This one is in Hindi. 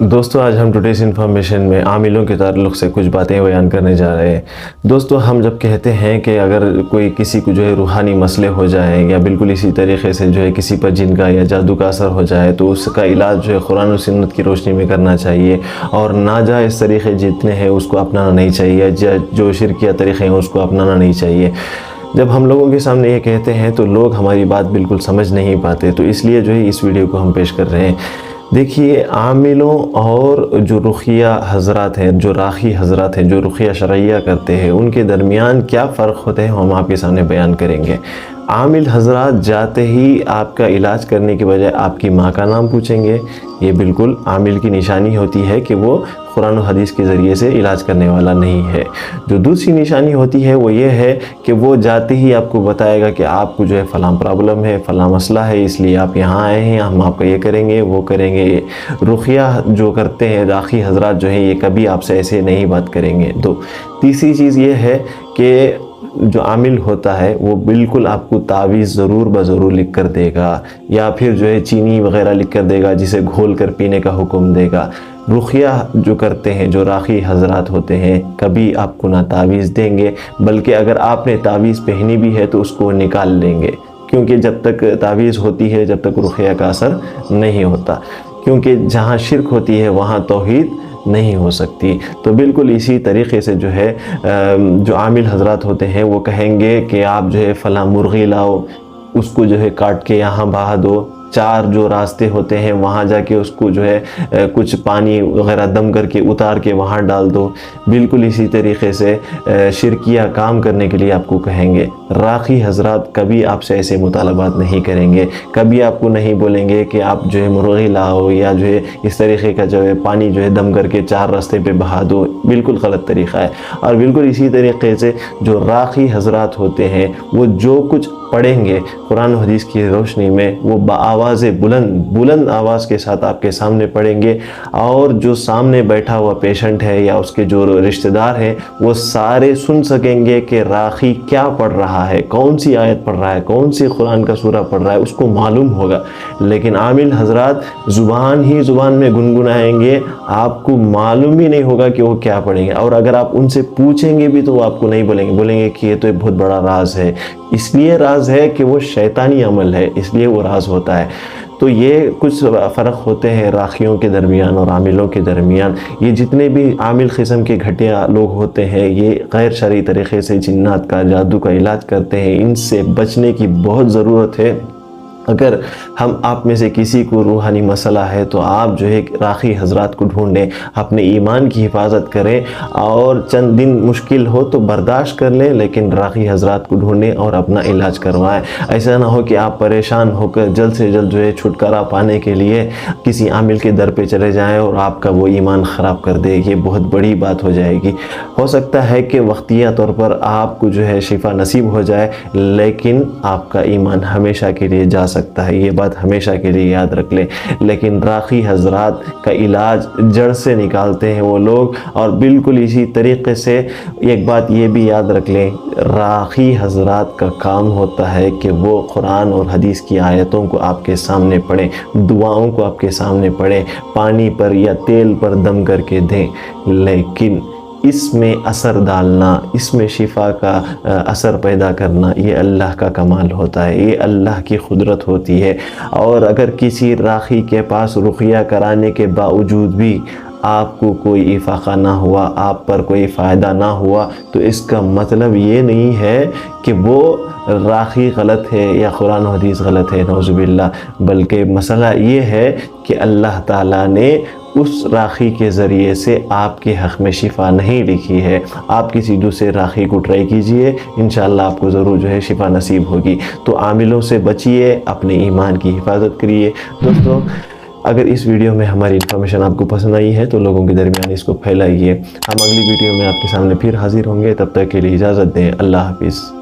दोस्तों आज हम टुडेस इन्फॉर्मेशन में आमिलों के ताल्लुक़ से कुछ बातें बयान करने जा रहे हैं। दोस्तों हम जब कहते हैं कि अगर कोई किसी को जो है रूहानी मसले हो जाए या बिल्कुल इसी तरीके से जो है किसी पर जिन का या जादू का असर हो जाए तो उसका इलाज जो है कुरान और सुन्नत की रोशनी में करना चाहिए और नाजायज़ तरीक़े जितने हैं उसको अपनाना नहीं चाहिए, जो शिरकिया तरीक़े हैं उसको अपनाना नहीं चाहिए। जब हम लोगों के सामने ये कहते हैं तो लोग हमारी बात बिल्कुल समझ नहीं पाते, तो इसलिए जो है इस वीडियो को हम पेश कर रहे हैं। देखिए, आमिलों और जो रुक़िया हज़रात हैं, जो राखी हज़रात हैं, जो रुक़िया शरइया करते हैं, उनके दरमियान क्या फ़र्क होते हैं हम आपके सामने बयान करेंगे। आमिल हज़रात जाते ही आपका इलाज करने के बजाय आपकी माँ का नाम पूछेंगे। ये बिल्कुल आमिल की निशानी होती है कि वो कुरान और हदीस के ज़रिए से इलाज करने वाला नहीं है। जो दूसरी निशानी होती है वो ये है कि वो जाते ही आपको बताएगा कि आपको जो है फ़लाँ प्रॉब्लम है, फ़लाँ मसला है, इसलिए आप यहाँ आए हैं, हम आपका ये करेंगे वो करेंगे। रुक़िया जो करते हैं राखी हज़रात जो हैं ये कभी आपसे ऐसे नहीं बात करेंगे। तो तीसरी चीज़ ये है कि जो आमिल होता है वो बिल्कुल आपको तावीज़ ज़रूर ज़रूर लिख कर देगा या फिर जो है चीनी वग़ैरह लिख कर देगा जिसे घोल कर पीने का हुक्म देगा। रुक़िया जो करते हैं, जो राखी हज़रात होते हैं, कभी आपको ना तावीज़ देंगे, बल्कि अगर आपने तावीज़ पहनी भी है तो उसको निकाल लेंगे, क्योंकि जब तक तावीज़ होती है जब तक रुक़िया का असर नहीं होता, क्योंकि जहाँ शिर्क होती है वहाँ तौहीद नहीं हो सकती। तो बिल्कुल इसी तरीक़े से जो है जो आमिल हज़रात होते हैं वो कहेंगे कि आप जो है फ़लाँ मुर्गी लाओ, उसको जो है काट के यहाँ बहा दो, 4 जो रास्ते होते हैं वहाँ जाके उसको जो है कुछ पानी वग़ैरह दम करके उतार के वहाँ डाल दो। बिल्कुल इसी तरीक़े से शिरकिया काम करने के लिए आपको कहेंगे। राखी हज़रात कभी आपसे ऐसे मुतालबात नहीं करेंगे, कभी आपको नहीं बोलेंगे कि आप जो है मुर्गी लाओ या जो है इस तरीक़े का जो है पानी जो है दम करके 4 रास्ते पे बहा दो। बिल्कुल गलत तरीक़ा है। और बिल्कुल इसी तरीक़े से जो राखी हज़रात होते हैं वो जो कुछ पढ़ेंगे कुरान और हदीस की रोशनी में वो बाआवाज़ बुलंद आवाज़ के साथ आपके सामने पढ़ेंगे, और जो सामने बैठा हुआ पेशेंट है या उसके जो रिश्तेदार हैं वो सारे सुन सकेंगे कि राखी क्या पढ़ रहा है, कौन सी आयत पढ़ रहा है, कौन सी कुरान का सूरा पढ़ रहा है, उसको मालूम होगा। लेकिन आमिल हज़रात ज़ुबान में गुनगुनाएंगे, आपको मालूम ही नहीं होगा कि वो क्या पढ़ेंगे। और अगर आप उनसे पूछेंगे भी तो वो आपको नहीं बोलेंगे कि ये तो एक बहुत बड़ा राज है। इसलिए राज है कि वो शैतानी अमल है, इसलिए वो राज होता है। तो ये कुछ फ़र्क होते हैं राखियों के दरमियान और आमिलों के दरमियान। ये जितने भी आमिल किस्म के घटिया लोग होते हैं ये गैर शरई तरीक़े से जिन्नात का, जादू का इलाज करते हैं। इनसे बचने की बहुत ज़रूरत है। अगर हम आप में से किसी को रूहानी मसला है तो आप जो है राखी हज़रात को ढूंढें, अपने ईमान की हिफाजत करें, और चंद दिन मुश्किल हो तो बर्दाश्त कर लें, लेकिन राखी हज़रात को ढूंढें और अपना इलाज करवाएं। ऐसा ना हो कि आप परेशान होकर जल्द से जल्द जो है छुटकारा पाने के लिए किसी आमिल के दर पे चले जाएं और आपका वो ईमान ख़राब कर दे। ये बहुत बड़ी बात हो जाएगी। हो सकता है कि वक्तिया तौर पर आपको जो है शिफा नसीब हो जाए, लेकिन आपका ईमान हमेशा के लिए जा सकता है। ये बात हमेशा के लिए याद रख लें। लेकिन राखी हज़रात का इलाज जड़ से निकालते हैं वो लोग। और बिल्कुल इसी तरीके से एक बात ये भी याद रख लें, राखी हज़रात का काम होता है कि वो कुरान और हदीस की आयतों को आपके सामने पढ़ें, दुआओं को आपके सामने पढ़ें, पानी पर या तेल पर दम करके दें, लेकिन इसमें असर डालना, इसमें शिफा का असर पैदा करना, ये अल्लाह का कमाल होता है, ये अल्लाह की कुदरत होती है। और अगर किसी राखी के पास रुक़िया कराने के बावजूद भी आपको कोई इफ़ाक़ा ना हुआ, आप पर कोई फ़ायदा ना हुआ, तो इसका मतलब ये नहीं है कि वो राखी गलत है या कुरान और हदीस गलत है, नौज़ुबिल्लाह। बल्कि मसला ये है कि अल्लाह ताला ने उस राखी के ज़रिए से आपके हक़ में शिफा नहीं लिखी है। आप किसी दूसरे राखी को ट्राई कीजिए, इंशाअल्लाह आपको ज़रूर जो है शिफा नसीब होगी। तो आमिलों से बचिए, अपने ईमान की हिफाजत करिए। दोस्तों अगर इस वीडियो में हमारी इन्फॉर्मेशन आपको पसंद आई है तो लोगों के दरमियान इसको फैलाइए। हम अगली वीडियो में आपके सामने फिर हाजिर होंगे, तब तक के लिए इजाज़त दें। अल्लाह हाफ़िज़।